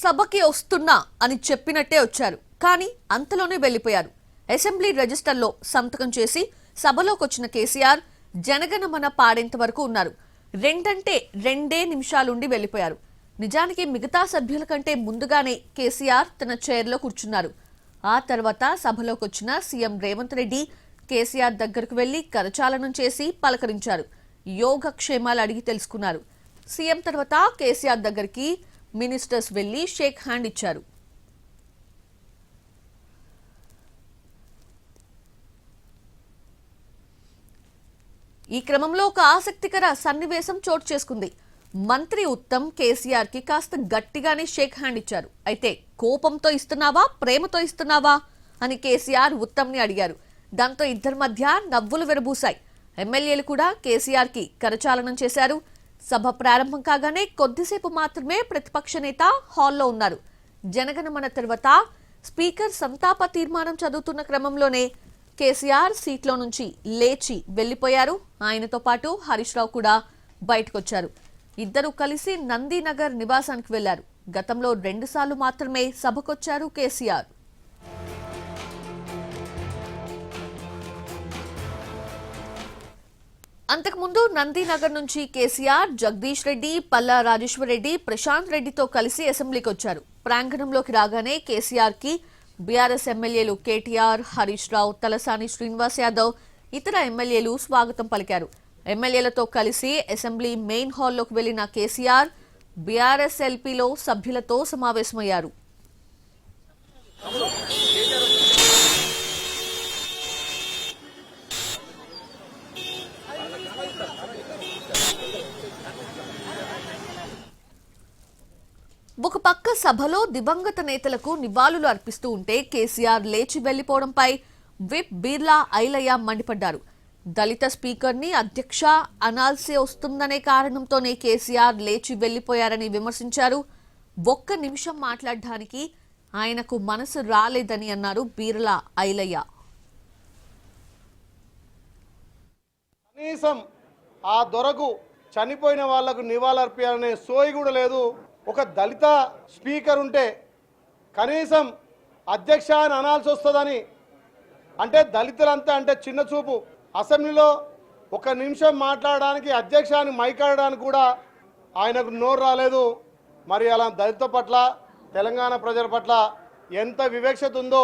సభకి వస్తున్నా అని చెప్పినట్టే వచ్చారు. కానీ అంతలోనే వెళ్లిపోయారు. అసెంబ్లీ రిజిస్టర్లో సంతకం చేసి సభలోకి వచ్చిన కేసీఆర్ జనగణమన పాడేంత వరకు ఉన్నారు. రెండే నిమిషాలుండి వెళ్లిపోయారు. నిజానికి మిగతా సభ్యుల కంటే ముందుగానే కేసీఆర్ తన చైర్లో కూర్చున్నారు. ఆ తర్వాత సభలోకి వచ్చిన సీఎం రేవంత్ రెడ్డి కేసీఆర్ దగ్గరకు వెళ్లి కరచాలనం చేసి పలకరించారు. యోగక్షేమాలు అడిగి తెలుసుకున్నారు. సీఎం తర్వాత కేసీఆర్ దగ్గరికి మినిస్టర్స్ వెళ్లి షేక్ హ్యాండ్ ఇచ్చారు. ఈ క్రమంలో ఒక ఆసక్తికర సన్నివేశం చోటు చేసుకుంది. మంత్రి ఉత్తమ్ కేసీఆర్ కి కాస్త గట్టిగానే షేక్ హ్యాండ్ ఇచ్చారు. అయితే కోపంతో ఇస్తున్నావా, ప్రేమతో ఇస్తున్నావా అని కేసీఆర్ ఉత్తమ్ ని అడిగారు. దాంతో ఇద్దరి మధ్య నవ్వులు విరబూశాయి. ఎమ్మెల్యేలు కూడా కేసీఆర్ కి కరచాలనం చేశారు. సభ ప్రారంభం కాగానే కొద్దిసేపు మాత్రమే ప్రతిపక్ష నేత హాల్లో ఉన్నారు. జనగణమన తర్వాత స్పీకర్ సంతాప తీర్మానం చదువుతున్న క్రమంలోనే కేసీఆర్ సీట్లో నుంచి లేచి వెళ్లిపోయారు. ఆయనతో పాటు హరీష్ రావు కూడా బయటకొచ్చారు. ఇద్దరు కలిసి నందీనగర్ నివాసానికి వెళ్లారు. గతంలో 2 సార్లు మాత్రమే సభకొచ్చారు కేసీఆర్. అంతకుముందు నందీనగర్ నుంచి కేసీఆర్ జగదీష్ రెడ్డి, పల్లా రాజేశ్వర్ రెడ్డి, ప్రశాంత్ రెడ్డితో కలిసి అసెంబ్లీకి వచ్చారు. ప్రాంగణంలోకి రాగానే కేసీఆర్ కి బీఆర్ఎస్ ఎమ్మెల్యేలు కేటీఆర్, హరీష్ రావు, తలసాని శ్రీనివాస్ యాదవ్, ఇతర ఎమ్మెల్యేలు స్వాగతం పలికారు. ఎమ్మెల్యేలతో కలిసి అసెంబ్లీ మెయిన్ హాల్లోకి వెళ్లిన కేసీఆర్ బీఆర్ఎస్ ఎల్పీలో సభ్యులతో సమావేశమయ్యారు. ఒక పక్క సభలో దివంగత నేతలకు నివాళులు అర్పిస్తూ ఉంటే కేసీఆర్ లేచి వెళ్లిపోవడంపై విప్ బీర్లా ఐలయ్య మండిపడ్డారు. దళిత స్పీకర్ ని అధ్యక్ష అనాల్సి వస్తుందనే కారణంతోనే కేసీఆర్ లేచి వెళ్లిపోయారని విమర్శించారు. 1 నిమిషం మాట్లాడడానికి ఆయనకు మనసు రాలేదని అన్నారు బీర్లా ఐలయ్య. కనీసం ఆ దొరకు చనిపోయిన వాళ్లకు నివాళులర్పించాలనే సోయి కూడా లేదు. ఒక దళిత స్పీకర్ ఉంటే కనీసం అధ్యక్ష అని అనాల్సి వస్తుందని అంటే దళితులంతా అంటే చిన్న చూపు. అసెంబ్లీలో 1 నిమిషం మాట్లాడడానికి అధ్యక్ష అని మైకాడడానికి కూడా ఆయనకు నోరు రాలేదు. మరి అలా దళిత పట్ల తెలంగాణ ప్రజల పట్ల ఎంత వివక్షత ఉందో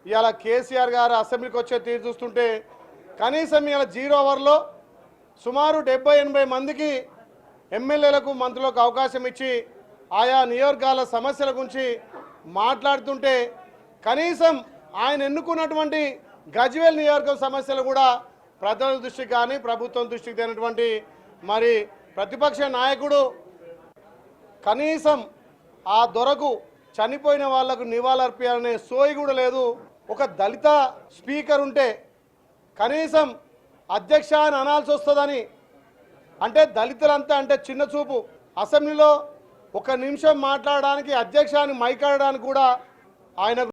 ఇవాళ కేసీఆర్ గారు అసెంబ్లీకి వచ్చే తీరు చూస్తుంటే కనీసం ఇవాళ 0 అవర్లో సుమారు 70-80 మందికి ఎమ్మెల్యేలకు మంత్రులకు అవకాశం ఇచ్చి ఆయా నియోజకవర్గాల సమస్యల గురించి మాట్లాడుతుంటే కనీసం ఆయన ఎన్నుకున్నటువంటి గజ్వేల్ నియోజకవర్గం సమస్యలు కూడా ప్రజల దృష్టికి కానీ ప్రభుత్వం దృష్టికి తేనటువంటి మరి ప్రతిపక్ష నాయకుడు కనీసం ఆ దొరకు చనిపోయిన వాళ్లకు నివాళులర్పించాలనే సోయి కూడా లేదు. ఒక దళిత స్పీకర్ ఉంటే కనీసం అధ్యక్ష అని అనాల్సి వస్తుందని అంటే దళితులంతా అంటే చిన్న చూపు. అసెంబ్లీలో 1 నిమిషం మాట్లాడడానికి అధ్యక్ష అని మైకాడడానికి కూడా ఆయనకు